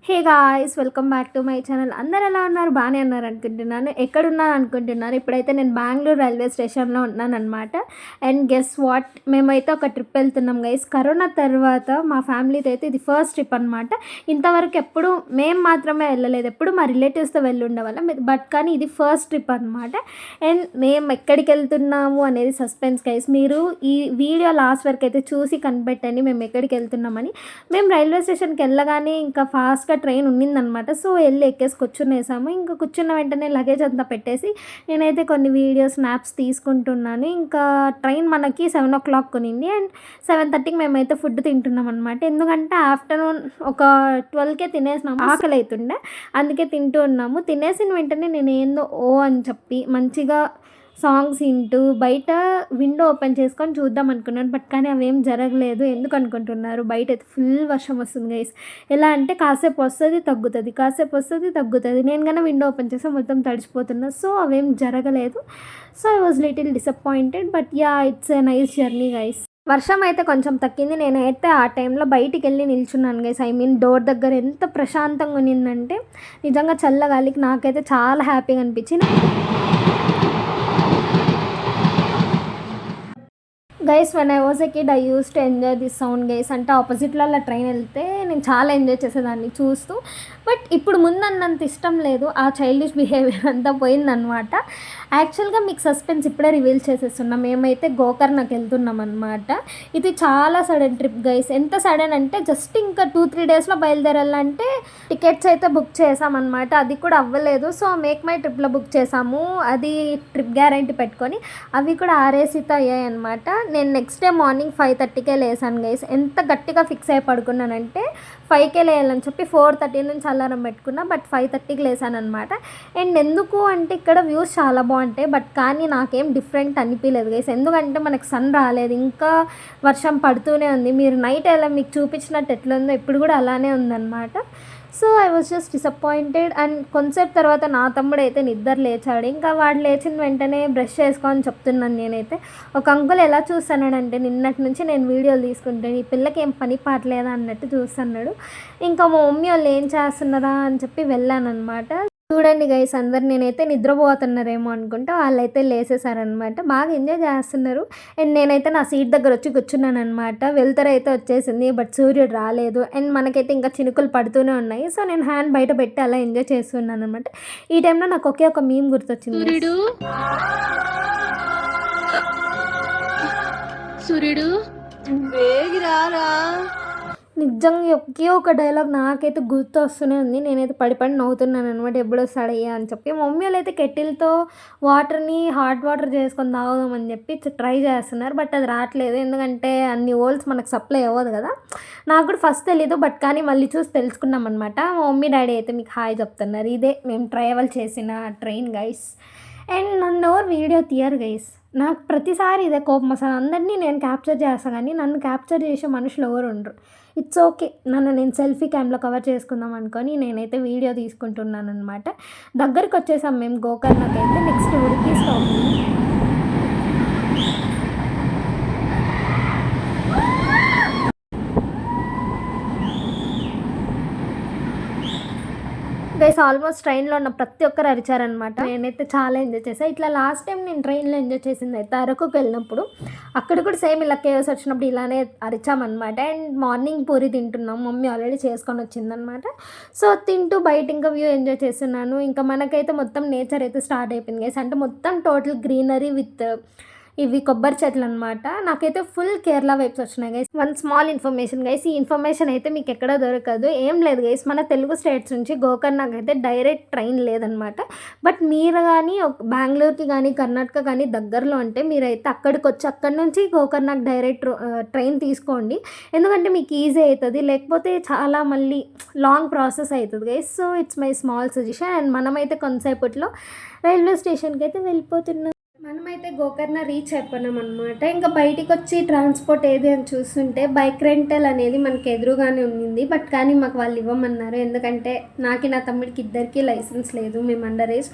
Hey guys, welcome back to my channel. అందరు ఎలా ఉన్నారు? బాగానే ఉన్నారు అనుకుంటున్నాను. ఎక్కడున్నాను అనుకుంటున్నారు? ఇప్పుడైతే నేను బెంగళూరు రైల్వే స్టేషన్లో ఉన్నాను అనమాట. అండ్ గెస్ వాట్, మేమైతే ఒక ట్రిప్ వెళ్తున్నాం గైస్. కరోనా తర్వాత మా ఫ్యామిలీతో అయితే ఇది ఫస్ట్ ట్రిప్ అనమాట. ఇంతవరకు ఎప్పుడు మేము మాత్రమే వెళ్ళలేదు, ఎప్పుడు మా రిలేటివ్స్తో వెళ్ళి ఉండేవాళ్ళం. బట్ కానీ ఇది ఫస్ట్ ట్రిప్ అనమాట. అండ్ మేము ఎక్కడికి వెళ్తున్నాము అనేది సస్పెన్స్ గైస్. మీరు ఈ వీడియో లాస్ట్ వరకు అయితే చూసి కనిపెట్టండి మేము ఎక్కడికి వెళ్తున్నామని. మేము రైల్వే స్టేషన్కి వెళ్ళగానే ఇంకా ఫాస్ట్గా ట్రైన్ ఉన్నిందనమాట. సో వెళ్ళి ఎక్కేసి కూర్చునేసాము. ఇంకా కూర్చున్న వెంటనే లగేజ్ అంతా పెట్టేసి నేనైతే కొన్ని వీడియోస్ స్నాప్స్ తీసుకుంటున్నాను. ఇంకా ట్రైన్ మనకి 7 o'clock కొనింది. అండ్ 7:30కి మేమైతే ఫుడ్ తింటున్నాం అనమాట. ఎందుకంటే ఆఫ్టర్నూన్ ఒక 12కే తినేసినాము, ఆకలి అవుతుండే, అందుకే తింటూ ఉన్నాము. తినేసిన వెంటనే నేను ఏందో అని చెప్పి మంచిగా సాంగ్స్ వింటూ బయట విండో ఓపెన్ చేసుకొని చూద్దాం అనుకున్నాను. బట్ కానీ అవేం జరగలేదు. ఎందుకు అనుకుంటున్నారు? బయట అయితే ఫుల్ వర్షం వస్తుంది గైస్. ఎలా అంటే కాసేపు వస్తుంది తగ్గుతుంది, కాసేపు వస్తుంది తగ్గుతుంది. నేను కన్నా విండో ఓపెన్ చేస్తే మొత్తం తడిచిపోతున్నా. సో అవేం జరగలేదు. So I was little disappointed. But yeah, it's a nice journey guys. వర్షం అయితే కొంచెం తగ్గింది. నేనైతే ఆ టైంలో బయటికి వెళ్ళి నిల్చున్నాను గైస్. ఐ మీన్ డోర్ దగ్గర ఎంత ప్రశాంతంగా ఉన్నిందంటే నిజంగా చల్లగాలికి నాకైతే చాలా హ్యాపీగా అనిపించింది. Guys, when I was a kid I use to enjoy this sound guys. అంటే ఆపోజిట్లో అలా ట్రైన్ వెళ్తే నేను చాలా ఎంజాయ్ చేసేదాన్ని చూస్తూ. బట్ ఇప్పుడు ముందన్నంత ఇష్టం లేదు. ఆ చైల్డిష్ బిహేవియర్ అంతా పోయిందనమాట. యాక్చువల్గా మీకు సస్పెన్స్ ఇప్పుడే రివీల్ చేసేస్తున్నాం. మేమైతే గోకర్ణకి వెళ్తున్నాం అనమాట. ఇది చాలా సడన్ ట్రిప్ గైస్. ఎంత సడన్ అంటే జస్ట్ ఇంకా 2-3 డేస్లో బయలుదేరాలంటే టికెట్స్ అయితే బుక్ చేసామన్నమాట. అది కూడా అవ్వలేదు. సో మేక్ మై ట్రిప్లో బుక్ చేసాము, అది ట్రిప్ గ్యారంటీ పెట్టుకొని. అవి కూడా ఆర్ఏసీతో అయ్యాయి అనమాట. నేను నెక్స్ట్ డే మార్నింగ్ 5:30కే లేసాను గైస్. ఎంత గట్టిగా ఫిక్స్ అయ్యి పడుకున్నానంటే 5కే లేయాలని చెప్పి 4:30 నుంచి అలారం పెట్టుకున్నా. బట్ 5:30కి లేసాను అనమాట. అండ్ ఎందుకు అంటే ఇక్కడ వ్యూస్ చాలా బాగుంటాయి. బట్ కానీ నాకేం డిఫరెంట్ అనిపించలేదు గైస్. ఎందుకంటే మనకు సన్ రాలేదు, ఇంకా వర్షం పడుతూనే ఉంది. మీరు నైట్ ఎలా మీకు చూపించినట్టు ఎట్లుందో ఇప్పుడు కూడా అలానే ఉందన్నమాట. So I was just disappointed. And కొంతసేపు తర్వాత నా తమ్ముడు అయితే నిద్ర లేచాడు. ఇంకా వాడు లేచిన వెంటనే బ్రష్ చేసుకొని చెప్తున్నాను నేనైతే. ఒక అంకుల్ ఎలా చూస్తున్నాడంటే నిన్నటి నుంచి నేను వీడియోలు తీసుకుంటాను, ఈ పిల్లకి ఏం పని పాటలేదా అన్నట్టు చూస్తున్నాడు. ఇంకా మా మమ్మీ వాళ్ళు ఏం చేస్తున్నారా అని చెప్పి వెళ్ళాను అనమాట. చూడండి గైస్, అందరు నేనైతే నిద్రపోతున్నారేమో అనుకుంటే వాళ్ళైతే లేసేసారనమాట. బాగా ఎంజాయ్ చేస్తున్నారు. అండ్ నేనైతే నా సీట్ దగ్గర వచ్చి కూర్చున్నాను అనమాట. వెళ్తారైతే వచ్చేసింది, బట్ సూర్యుడు రాలేదు. అండ్ మనకైతే ఇంకా చినుకులు పడుతూనే ఉన్నాయి. సో నేను హ్యాండ్ బయట పెట్టి అలా ఎంజాయ్ చేస్తున్నాను అనమాట. ఈ టైంలో నాకు ఒకే ఒక మీమ్ గుర్తొచ్చింది. సూర్యుడు వేగిరారా. నిజంగా ఒకే ఒక డైలాగ్ నాకైతే గుర్తు వస్తూనే ఉంది. నేనైతే పడి నవ్వుతున్నాను అనమాట, ఎప్పుడు వస్తాడయ్యా అని చెప్పి. మమ్మీ వాళ్ళు అయితే కెటిల్తో వాటర్ని హాట్ వాటర్ చేసుకొని తాగుదామని చెప్పి ట్రై చేస్తున్నారు. బట్ అది రావట్లేదు, ఎందుకంటే అన్ని హోల్స్ మనకు సప్లై అవ్వదు కదా. నాకు కూడా ఫస్ట్ తెలీదు, బట్ కానీ మళ్ళీ చూసి తెలుసుకున్నాం అనమాట. మా మమ్మీ డాడీ అయితే మీకు హాయ్ చెప్తున్నారు. ఇదే మేము ట్రావెల్ చేసిన ట్రైన్ గైస్. అండ్ నన్ను ఎవరు వీడియో తీయరు గైస్. నాకు ప్రతిసారి ఇదే కోపం అసలు. అందరినీ నేను క్యాప్చర్ చేస్తాను కానీ నన్ను క్యాప్చర్ చేసే మనుషులు ఎవరు ఉండరు. ఇట్స్ ఓకే, నన్ను నేను సెల్ఫీ క్యామ్లో కవర్ చేసుకుందాం అనుకొని నేనైతే వీడియో తీసుకుంటున్నాను అనమాట. దగ్గరికి వచ్చేసాం మేము గోకర్ణకి. అయితే next Udupi stop. Guys, almost ట్రైన్లో ఉన్న ప్రతి ఒక్కరు అరిచారనమాట. నేనైతే చాలా ఎంజాయ్ చేశాను. ఇట్లా లాస్ట్ టైం నేను ట్రైన్లో ఎంజాయ్ చేసింది అయితే అరకుకి వెళ్ళినప్పుడు. అక్కడ కూడా సేమ్ ఇలా కేవ్స్ వచ్చినప్పుడు ఇలానే అరిచామన్నమాట. అండ్ మార్నింగ్ పూరి తింటున్నాం, మమ్మీ ఆల్రెడీ చేసుకొని వచ్చిందనమాట. సో తింటూ బయట ఇంకా వ్యూ ఎంజాయ్ చేస్తున్నాను. ఇంకా మనకైతే మొత్తం నేచర్ అయితే స్టార్ట్ అయిపోయింది గైస్. అంటే మొత్తం టోటల్ గ్రీనరీ విత్ ఇవి కొబ్బరి చెట్లు అనమాట. నాకైతే ఫుల్ కేరళ వైబ్స్ వచ్చినాయి guys. One small information guys, ఈ ఇన్ఫర్మేషన్ అయితే మీకు ఎక్కడ దొరకదు. ఏం లేదు గైస్, మన తెలుగు స్టేట్స్ నుంచి గోకర్ణకి అయితే డైరెక్ట్ ట్రైన్ లేదనమాట. బట్ మీరు కానీ బెంగళూరుకి కానీ కర్ణాటక కానీ దగ్గరలో అంటే మీరైతే అక్కడికి వచ్చి అక్కడి నుంచి గోకర్ణకి డైరెక్ట్ ట్రైన్ తీసుకోండి. ఎందుకంటే మీకు ఈజీ అవుతుంది, లేకపోతే చాలా మళ్ళీ లాంగ్ ప్రాసెస్ అవుతుంది guys. So it's my small suggestion. And మనమైతే కొంతసేపట్లో రైల్వే స్టేషన్కి అయితే వెళ్ళిపోతున్నాం. మనమైతే గోకర్ణ రీచ్ అయిపోయినాం అనమాట. ఇంకా బయటికొచ్చి ట్రాన్స్‌పోర్ట్ ఏది అని చూస్తుంటే బైక్ రెంటల్ అనేది మనకి ఎదురుగానే ఉండింది. బట్ కానీ మాకు వాళ్ళు ఇవ్వమన్నారు. ఎందుకంటే నా తమ్ముడికి ఇద్దరికీ లైసెన్స్ లేదు. మేము అండర్ ఏజ్.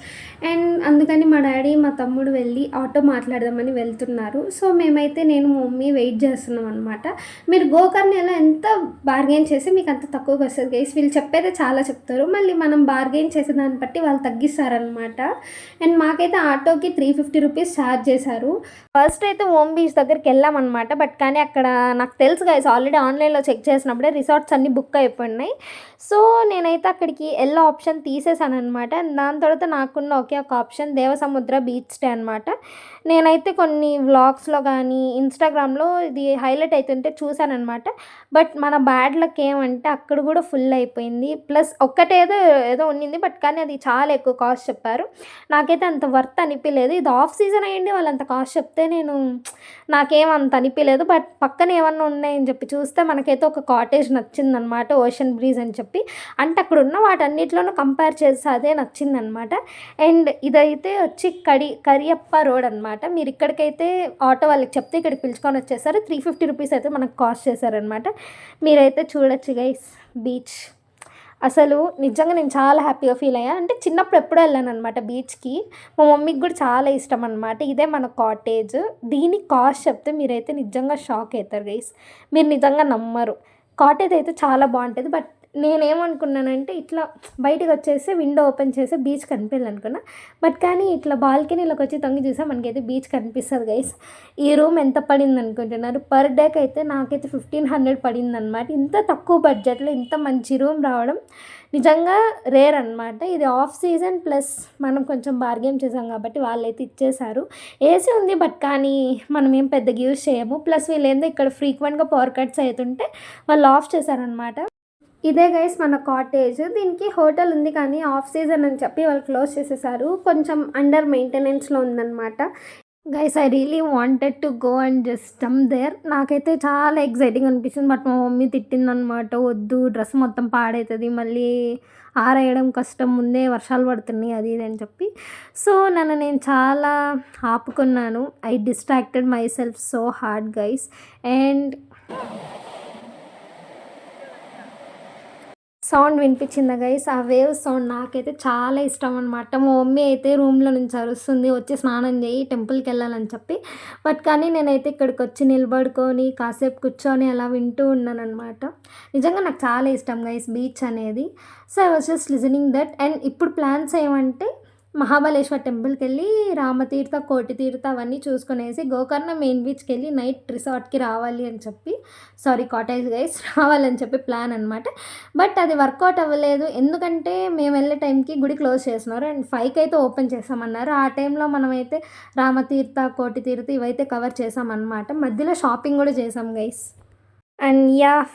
అండ్ అందుకని మా డ్యాడీ, మా తమ్ముడు వెళ్ళి ఆటో మాట్లాడదామని వెళ్తున్నారు. సో మేమైతే నేను, మా మమ్మీ వెయిట్ చేస్తున్నాం అనమాట. మీరు గోకర్ణలో ఎంత బార్గెయిన్ చేసి మీకు అంత తక్కువకి వస్తది గైస్. వీళ్ళు చెప్పేదే చాలా చెప్తారు. మళ్ళీ మనం బార్గెయిన్ చేసే దాన్ని బట్టి వాళ్ళు తగ్గిస్తారనమాట. అండ్ మాకైతే ఆటోకి 350 రూపీస్ ఛార్జ్ చేశారు. ఫస్ట్ అయితే ఓమ్ బీచ్ దగ్గరికి వెళ్ళామన్నమాట. బట్ కానీ అక్కడ నాకు తెలుసు గైస్, ఆల్రెడీ ఆన్లైన్లో చెక్ చేసినప్పుడే రిసార్ట్స్ అన్నీ బుక్ అయిపోయినాయి. సో నేనైతే అక్కడికి ఎల్లో ఆప్షన్ తీసేసాను అనమాట. దాని తర్వాత నాకున్న ఒకే ఒక ఆప్షన్ దేవసముద్ర బీచ్ స్టే అనమాట. నేనైతే కొన్ని వ్లాగ్స్లో కానీ ఇన్స్టాగ్రామ్లో ఇది హైలైట్ అవుతుంటే చూశానమాట. బట్ మన బ్యాడ్ లక్ ఏమంటే అక్కడ కూడా ఫుల్ అయిపోయింది. ప్లస్ ఒక్కటేదో ఏదో ఉండింది. బట్ కానీ అది చాలా ఎక్కువ కాస్ట్ చెప్పారు. నాకైతే అంత వర్త్ అనిపించలేదు. ఇది ఆఫ్ సీజన్ అయ్యండి, వాళ్ళు అంత కాస్ట్ చెప్తే నాకేమంత అనిపించలేదు. బట్ పక్కన ఏమన్నా ఉన్నాయని చెప్పి చూస్తే మనకైతే ఒక కాటేజ్ నచ్చిందనమాట, ఓషన్ బ్రీజ్ అని చెప్పి. అంటే అక్కడ ఉన్న వాటన్నిటిలోనూ కంపేర్ చేస్తే అదే నచ్చిందనమాట. అండ్ ఇదైతే వచ్చి కరియప్ప రోడ్ అనమాట. మీరు ఇక్కడికైతే ఆటో వాళ్ళకి చెప్తే ఇక్కడికి పిలుచుకొని వచ్చేసారు. 350 రూపీస్ అయితే మనకు కాస్ట్ చేశారనమాట. మీరైతే చూడొచ్చు గైస్ బీచ్. అసలు నిజంగా నేను చాలా హ్యాపీగా ఫీల్ అయ్యా. అంటే చిన్నప్పుడు ఎప్పుడో వెళ్ళాను అనమాట బీచ్కి. మా మమ్మీకి కూడా చాలా ఇష్టం అనమాట. ఇదే మన కాటేజ్. దీని కాస్ట్ చెప్తే మీరైతే నిజంగా షాక్ అవుతారు గైస్. మీరు నిజంగా నమ్మరు. కాటేజ్ అయితే చాలా బాగుంటుంది. బట్ నేనేమనుకున్నానంటే ఇట్లా బయటకు వచ్చేసి విండో ఓపెన్ చేసి బీచ్ కనిపించాలి అనుకున్నా. బట్ కానీ ఇట్లా బాల్కనీలోకి వచ్చి తొంగి చూసా మనకైతే బీచ్ కనిపిస్తుంది గైస్. ఈ రూమ్ ఎంత పడింది అనుకుంటున్నారు? పర్ డేకి అయితే నాకైతే 1500 పడింది అనమాట. ఇంత తక్కువ బడ్జెట్లో ఇంత మంచి రూమ్ రావడం నిజంగా రేర్ అనమాట. ఇది ఆఫ్ సీజన్ ప్లస్ మనం కొంచెం బార్గెన్ చేసాం కాబట్టి వాళ్ళైతే ఇచ్చేశారు. ఏసీ ఉంది బట్ కానీ మనం ఏం పెద్దగా యూజ్ చేయము. ప్లస్ వీళ్ళు ఏందో ఇక్కడ ఫ్రీక్వెంట్గా పవర్ కట్స్ అవుతుంటే వాళ్ళు ఆఫ్ చేశారనమాట. ఇదే గైస్ మన కాటేజ్. దీనికి హోటల్ ఉంది కానీ ఆఫ్ సీజన్ అని చెప్పి వాళ్ళు క్లోజ్ చేసేసారు. కొంచెం అండర్ మెయింటెనెన్స్లో ఉందన్నమాట. Guys I really wanted to go and just come there. నాకైతే చాలా ఎక్సైటింగ్ అనిపించింది. బట్ మా మమ్మీ తిట్టిందనమాట, వద్దు డ్రెస్ మొత్తం పాడవుతుంది, మళ్ళీ ఆరేయడం కష్టం, ముందే వర్షాలు పడుతున్నాయి అది ఇది అని చెప్పి. సో నేను చాలా ఆపుకున్నాను. I distracted myself so hard guys. And sound వినిపించిందా గైస్? ఆ వేవ్ సౌండ్ నాకైతే చాలా ఇష్టం అనమాట. మా మమ్మీ అయితే రూమ్లో నుంచి అరుస్తుంది, వచ్చి స్నానం చేయి టెంపుల్కి వెళ్ళాలని చెప్పి. బట్ కానీ నేనైతే ఇక్కడికి వచ్చి నిలబడుకొని కాసేపు కూర్చొని అలా వింటూ ఉన్నాను అనమాట. నిజంగా నాకు చాలా ఇష్టం గైస్ బీచ్ అనేది. So I was just listening that. And ఇప్పుడు ప్లాన్స్ ఏమంటే మహాబలేశ్వర్ టెంపుల్కి వెళ్ళి రామతీర్థ, కోటితీర్థ అవన్నీ చూసుకునేసి గోకర్ణ మెయిన్ బీచ్కి వెళ్ళి నైట్ రిసార్ట్కి రావాలి అని చెప్పి, సారీ కాటేజ్ గైస్, రావాలని చెప్పి ప్లాన్ అనమాట. బట్ అది వర్కౌట్ అవ్వలేదు. ఎందుకంటే మేము వెళ్ళే టైంకి గుడి క్లోజ్ చేస్తున్నారు అండ్ 5కి అయితే ఓపెన్ చేసామన్నారు. ఆ టైంలో మనమైతే రామతీర్థ, కోటితీర్థ ఇవైతే కవర్ చేసామన్నమాట. మధ్యలో షాపింగ్ కూడా చేసాం గైస్. అండ్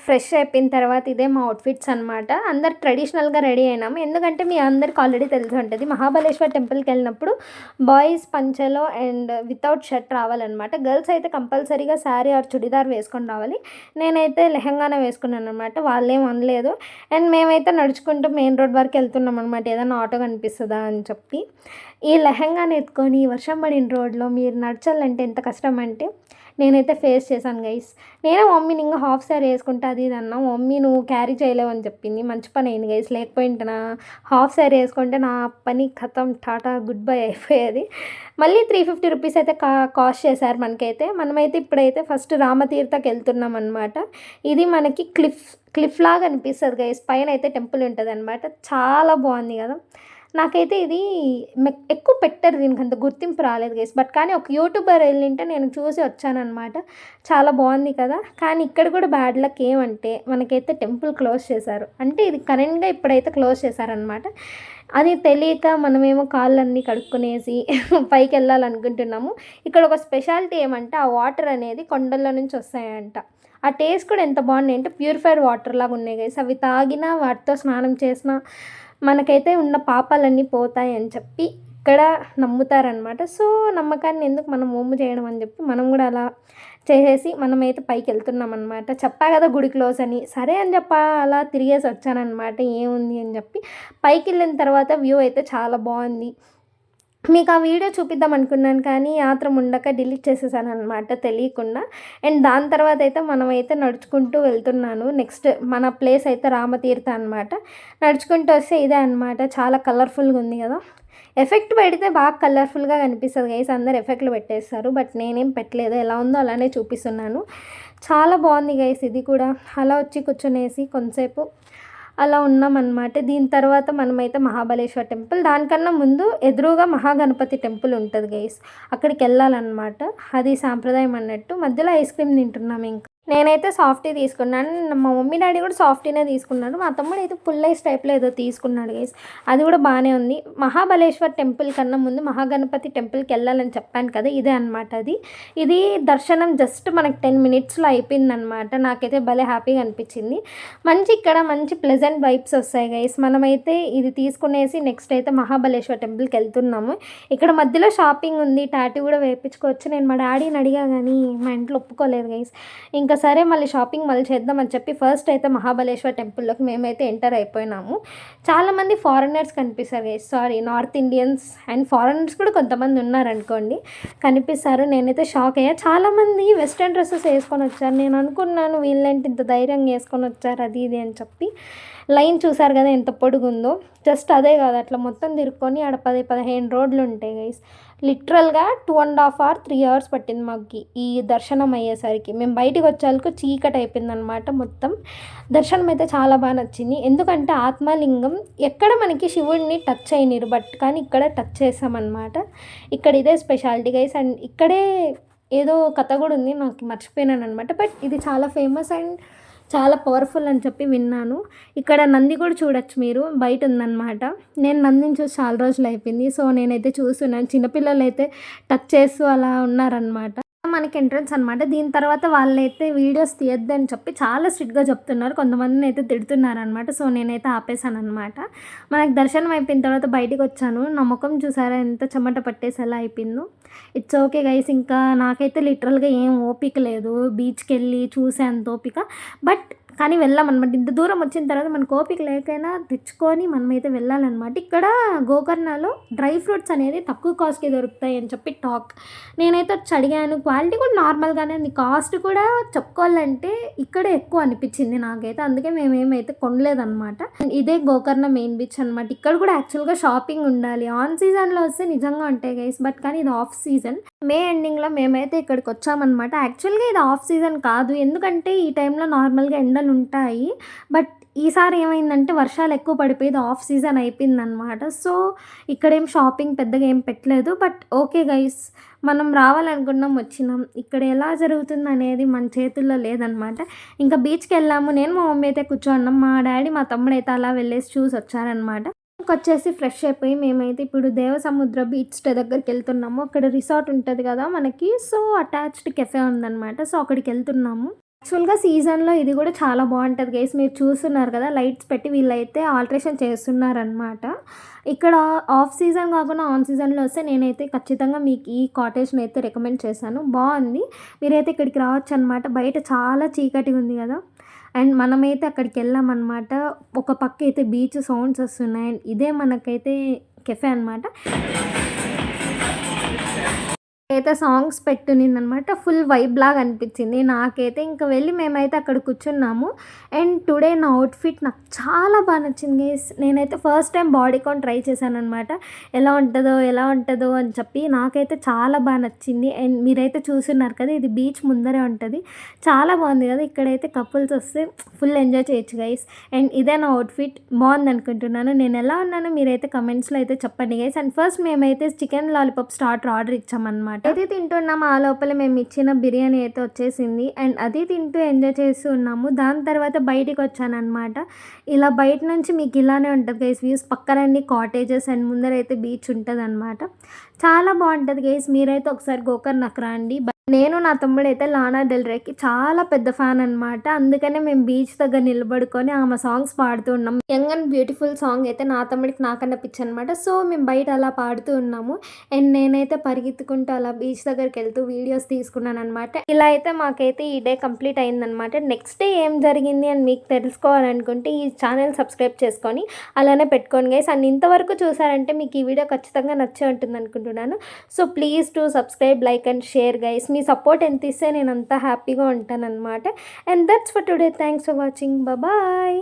ఫ్రెష్ అయిపోయిన తర్వాత ఇదే మా అవుట్ఫిట్స్ అనమాట. అందరు ట్రెడిషనల్గా రెడీ అయినాము. ఎందుకంటే మీ అందరికి ఆల్రెడీ తెలిసి ఉంటుంది, మహాబలేశ్వర్ టెంపుల్కి వెళ్ళినప్పుడు బాయ్స్ పంచెలో అండ్ వితౌట్ షర్ట్ రావాలన్నమాట. గర్ల్స్ అయితే కంపల్సరీగా శారీ ఆర్ చుడిదార్ వేసుకొని రావాలి. నేనైతే లెహంగానే వేసుకున్నాను అనమాట. వాళ్ళేం అనలేదు. అండ్ మేమైతే నడుచుకుంటూ మెయిన్ రోడ్ వరకు వెళ్తున్నాం అనమాట, ఏదైనా ఆటో కనిపిస్తుందా అని చెప్పి. ఈ లెహంగాని ఎత్తుకొని వర్షం పడిన రోడ్లో మీరు నడచాలంటే ఎంత కష్టం అంటే నేనైతే ఫేస్ చేశాను గైస్. నేనే మమ్మీని ఇంకా హాఫ్ శారీ వేసుకుంటే అది ఇది అన్నా. మమ్మీ నువ్వు క్యారీ చేయలేవు అని చెప్పింది. మంచి పని అయింది గైస్, లేకపోయింటే నా హాఫ్ శారీ వేసుకుంటే నా పని ఖతం, టాటా గుడ్ బై అయిపోయేది. మళ్ళీ 350 రూపీస్ అయితే కాస్ట్ చేశారు మనకైతే. మనమైతే ఇప్పుడైతే ఫస్ట్ రామతీర్థకి వెళ్తున్నాం అనమాట. ఇది మనకి క్లిఫ్ లాగా అనిపిస్తుంది గైస్. పైన అయితే టెంపుల్ ఉంటుంది అనమాట. చాలా బాగుంది కదా. నాకైతే ఇది ఎక్కువ పెట్టారు, దీనికి అంత గుర్తింపు రాలేదు గైస్. బట్ కానీ ఒక యూట్యూబర్ వెళ్ళింటే నేను చూసి వచ్చానమాట. చాలా బాగుంది కదా. కానీ ఇక్కడ కూడా బ్యాడ్ లక్ ఏమంటే మనకైతే టెంపుల్ క్లోజ్ చేశారు. అంటే ఇది కరెంట్గా ఇప్పుడైతే క్లోజ్ చేశారనమాట. అది తెలియక మనమేమో కాళ్ళన్నీ కడుక్కునేసి పైకి వెళ్ళాలనుకుంటున్నాము. ఇక్కడ ఒక స్పెషాలిటీ ఏమంటే ఆ వాటర్ అనేది కొండల్లో నుంచి వస్తాయంట. ఆ టేస్ట్ కూడా ఎంత బాగున్నాయి అంటే ప్యూరిఫైడ్ వాటర్ లాగా ఉన్నాయి గైస్. అవి తాగినా వాటితో స్నానం చేసినా మనకైతే ఉన్న పాపాలన్నీ పోతాయి అని చెప్పి ఇక్కడ నమ్ముతారనమాట. సో నమ్మకాన్ని ఎందుకు మనం ఒమ్ము చేయడం అని చెప్పి మనం కూడా అలా చేసేసి మనమైతే పైకి వెళ్తున్నాం అనమాట. చెప్పా కదా గుడి క్లోజ్ అని, సరే అని చెప్పి అలా తిరిగేసి వచ్చానమాట. ఏముంది అని చెప్పి పైకి వెళ్ళిన తర్వాత వ్యూ అయితే చాలా బాగుంది. మీకు ఆ వీడియో చూపిద్దాం అనుకున్నాను కానీ ఆత్రం ఉండక డిలీట్ చేసేసాననమాట తెలియకుండా. అండ్ దాని తర్వాత అయితే మనమైతే నడుచుకుంటూ వెళ్తున్నాను. నెక్స్ట్ మన ప్లేస్ అయితే రామతీర్థ అనమాట. నడుచుకుంటూ వస్తే ఇదే అనమాట. చాలా కలర్‌ఫుల్‌గా ఉంది కదా! ఎఫెక్ట్ పెడితే బాగా కలర్‌ఫుల్‌గా కనిపిస్తది గైస్. అందరూ ఎఫెక్ట్‌లు పెట్టేస్తారు. బట్ నేనేం పెట్టలేదు. ఎలా ఉందో అలానే చూపిస్తున్నాను. చాలా బాగుంది గైస్ ఇది కూడా. అలా వచ్చి కూర్చొనేసి కొంతసేపు అలా ఉన్నామనమాట. దీని తర్వాత మనమైతే మహాబలేశ్వర టెంపుల్, దానికన్నా ముందు ఎదురుగా మహాగణపతి టెంపుల్ ఉంటది గైస్. అక్కడికెళ్ళాలనమాట. అది సాంప్రదాయం అన్నట్టు. మధ్యలో ఐస్ క్రీమ్ తింటున్నాం ఇంక. నేనైతే సాఫ్టీ తీసుకున్నాను. మా మమ్మీ, డ్యాడీ కూడా సాఫ్టీనే తీసుకున్నారు. మా తమ్ముడైతే ఫుల్ ఐస్ టైప్‌లో ఏదో తీసుకున్నాడు గైస్. అది కూడా బానే ఉంది. మహాబలేశ్వర్ టెంపుల్ కన్నా ముందు మహాగణపతి టెంపుల్‌కెళ్ళాలని చెప్పాను కదా! ఇదే అనమాట అది. ఇది దర్శనం జస్ట్ మనకి 10 మినిట్స్‌లో అయిపోయిందనమాట. నాకైతే భలే హ్యాపీగా అనిపించింది. ఇక్కడ మంచి ప్లెజెంట్ వైబ్స్ వస్తాయి గైస్. మనమైతే ఇది తీసుకునేసి నెక్స్ట్ అయితే మహాబలేశ్వర్ టెంపుల్‌కెళ్తున్నాము. ఇక్కడ మధ్యలో షాపింగ్ ఉంది. టాటూ కూడా వేపించుకోవచ్చు. నేను మా డ్యాడీని అడిగా గానీ మా ఇంట్లో ఒప్పుకోలేదు గైస్. ఇంకా సరే మళ్ళీ షాపింగ్ మళ్ళీ చేద్దామని చెప్పి ఫస్ట్ అయితే మహాబలేశ్వర్ టెంపుల్లోకి మేమైతే ఎంటర్ అయిపోయినాము. చాలామంది ఫారినర్స్ కనిపిస్తారు guys. Sorry, north Indians and foreigners కూడా కొంతమంది ఉన్నారనుకోండి, కనిపిస్తారు. నేనైతే షాక్ అయ్యా. చాలామంది వెస్ట్రన్ డ్రెస్సెస్ వేసుకొని వచ్చారు. నేను అనుకున్నాను వీళ్ళేంటి ఇంత ధైర్యంగా వేసుకొని వచ్చారు అది ఇది అని చెప్పి. లైన్ చూసారు కదా ఎంత పొడుగుందో. జస్ట్ అదే కాదు, అట్లా మొత్తం తిరుక్కొని ఆడ 15 రోడ్లు ఉంటాయి గైస్. లిటరల్గా 2.5 or 3 hours పట్టింది మాకు ఈ దర్శనం అయ్యేసరికి. మేము బయటికి వచ్చేందుకు చీకటి అయిపోయిందనమాట మొత్తం. దర్శనం అయితే చాలా బాగా నచ్చింది. ఎందుకంటే ఆత్మలింగం ఎక్కడ మనకి శివుడిని టచ్ అయినారు, బట్ కానీ ఇక్కడ టచ్ చేసామన్నమాట. ఇక్కడ ఇదే స్పెషాలిటీ గైస్. అండ్ ఇక్కడే ఏదో కథ కూడా ఉంది, నాకు మర్చిపోయినాను అనమాట. బట్ ఇది చాలా ఫేమస్ అండ్ చాలా పవర్ఫుల్ అని చెప్పి విన్నాను. ఇక్కడ నంది కూడా చూడొచ్చు మీరు, బయట ఉందన్నమాట. నేను నందిని చూసి చాలా రోజులు అయిపోయింది. సో నేనైతే చూస్తున్నాను. చిన్నపిల్లలు అయితే టచ్ చేస్తూ అలా ఉన్నారనమాట. మనకి ఎంట్రన్స్ అనమాట. దీని తర్వాత వాళ్ళైతే వీడియోస్ తీయొద్దని చెప్పి చాలా స్ట్రిక్ట్గా చెప్తున్నారు. కొంతమందిని అయితే తిడుతున్నారనమాట. సో నేనైతే ఆపేసాను అనమాట. మనకు దర్శనం అయిపోయిన తర్వాత బయటికి వచ్చాను. నా ముఖం చూసారా ఎంత చెమట పట్టేసేలా అయిపోయిందో. It's okay guys. ఇంకా నాకైతే లిటరల్గా ఏం ఓపిక లేదు బీచ్కి వెళ్ళి చూసే అంత ఓపిక. బట్ కానీ వెళ్ళామన్నమాట. ఇంత దూరం వచ్చిన తర్వాత మనకు ఓపిక లేకైనా తెచ్చుకొని మనమైతే వెళ్ళాలన్నమాట. ఇక్కడ గోకర్ణలో డ్రై ఫ్రూట్స్ అనేది తక్కువ కాస్ట్కి దొరుకుతాయి అని చెప్పి టాక్. నేనైతే వచ్చి అడిగాను. క్వాలిటీ కూడా నార్మల్గానే ఉంది. కాస్ట్ కూడా చెప్పుకోవాలంటే ఇక్కడే ఎక్కువ అనిపించింది నాకైతే. అందుకే మేమేమైతే కొనలేదన్నమాట. ఇదే గోకర్ణ మెయిన్ బీచ్ అనమాట. ఇక్కడ కూడా యాక్చువల్గా షాపింగ్ ఉండాలి. ఆన్ సీజన్లో వస్తే నిజంగా ఉంటాయి గైస్. బట్ కానీ ఇది ఆఫ్ సీజన్. మే ఎండింగ్లో మేమైతే ఇక్కడికి వచ్చామన్నమాట. యాక్చువల్గా ఇది ఆఫ్ సీజన్ కాదు, ఎందుకంటే ఈ టైంలో నార్మల్గా ఎండలు ఉంటాయి. బట్ ఈసారి ఏమైందంటే వర్షాలు ఎక్కువ పడిపోయి ఇది ఆఫ్ సీజన్ అయిపోయిందనమాట. సో ఇక్కడేం షాపింగ్ పెద్దగా ఏం పెట్టలేదు. బట్ ఓకే గైస్, మనం రావాలనుకున్నాం, వచ్చినాం. ఇక్కడ ఎలా జరుగుతుంది అనేది మన చేతుల్లో లేదనమాట. ఇంకా బీచ్కి వెళ్ళాము. నేను మా మమ్మీ అయితే కూర్చోన్నాం. మా డాడీ మా తమ్ముడు అయితే అలా వెళ్ళేసి చూసి వచ్చారనమాట. వచ్చేసి ఫ్రెష్ అయిపోయి మేమైతే ఇప్పుడు దేవసముద్ర బీచ్ దగ్గరికి వెళ్తున్నాము. అక్కడ రిసార్ట్ ఉంటుంది కదా మనకి. సో అటాచ్డ్ కెఫే ఉందన్నమాట. సో అక్కడికి వెళ్తున్నాము. యాక్చువల్గా సీజన్లో ఇది కూడా చాలా బాగుంటుంది గైస్. మీరు చూస్తున్నారు కదా లైట్స్ పెట్టి వీళ్ళైతే ఆల్ట్రేషన్ చేస్తున్నారనమాట. ఇక్కడ ఆఫ్ సీజన్ కాకుండా ఆన్ సీజన్లో వస్తే నేనైతే ఖచ్చితంగా మీకు ఈ కాటేజ్ని అయితే రికమెండ్ చేశాను. బాగుంది, మీరైతే ఇక్కడికి రావచ్చు అనమాట. బయట చాలా చీకటిగా ఉంది కదా. అండ్ మనమైతే అక్కడికి వెళ్ళామన్నమాట. ఒక పక్క అయితే బీచ్ సౌండ్స్ వస్తున్నాయి. అండ్ ఇదే మనకైతే కెఫే అనమాట. అయితే సాంగ్స్ పెట్టునిందనమాట. ఫుల్ వైబ్ లాగా అనిపించింది నాకైతే. ఇంకా వెళ్ళి మేమైతే అక్కడ కూర్చున్నాము. అండ్ టుడే నా అవుట్ఫిట్ నాకు చాలా బాగా నచ్చింది గైస్. నేనైతే ఫస్ట్ టైం బాడీకాన్ ట్రై చేశానమాట. ఎలా ఉంటుందో అని చెప్పి నాకైతే చాలా బాగా నచ్చింది. అండ్ మీరైతే చూస్తున్నారు కదా, ఇది బీచ్ ముందరే ఉంటుంది. చాలా బాగుంది కదా. ఇక్కడైతే కపుల్స్ వస్తే ఫుల్ ఎంజాయ్ చేయొచ్చు గైస్. అండ్ ఇదే నా అవుట్ఫిట్. బాగుంది అనుకుంటున్నాను. నేను ఎలా ఉన్నానో మీరైతే కమెంట్స్లో అయితే చెప్పండి గైస్. అండ్ ఫస్ట్ మేమైతే చికెన్ లాలీపాప్ స్టార్టర్ ఆర్డర్ ఇచ్చామన్నమాట. అది తింటున్నాము. ఆ లోపల మేము ఇచ్చిన బిర్యానీ అయితే వచ్చేసింది. అండ్ అది తింటూ ఎంజాయ్ చేస్తూ ఉన్నాము. దాని తర్వాత బయటికి వచ్చానమాట. ఇలా బయట నుంచి మీకు ఇలానే ఉంటుంది గైస్ వ్యూస్. పక్కనండి కాటేజెస్ అండ్ ముందరైతే బీచ్ ఉంటుంది అనమాట. చాలా బాగుంటుంది గైస్. మీరైతే ఒకసారి గోకర్ణకు రండి. నేను నా తమ్ముడైతే 'లానా డెల్ రే'కి చాలా పెద్ద ఫ్యాన్ అనమాట. అందుకనే మేము బీచ్ దగ్గర నిలబడుకొని ఆమె సాంగ్స్ పాడుతూ ఉన్నాం. 'యంగ్ అండ్ బ్యూటిఫుల్' సాంగ్ అయితే నా తమ్ముడికి నాకన్నా పిచ్చనమాట. సో, మేము బయట అలా పాడుతూ ఉన్నాము. అండ్ నేనైతే పరిగెత్తుకుంటూ అలా బీచ్ దగ్గరికెళ్తూ వీడియోస్ తీసుకున్నాననమాట. ఇలా అయితే మాకైతే ఈ డే కంప్లీట్ అయిందనమాట. నెక్స్ట్ డే ఏం జరిగింది అని మీకు తెలుసుకోవాలనుకుంటే ఈ ఛానల్ సబ్స్క్రైబ్ చేసుకొని అలానే పెట్టుకోండి గైస్. అండ్ ఇంతవరకు చూసారంటే మీకు ఈ వీడియో ఖచ్చితంగా నచ్చే ఉంటుంది అనుకుంటున్నాను. So, please to subscribe, like and share guys. మీ సపోర్ట్ ఎంత ఇస్తే నేను అంత హ్యాపీగా ఉంటానన్నమాట. And that's for today. Thanks for watching. Bye.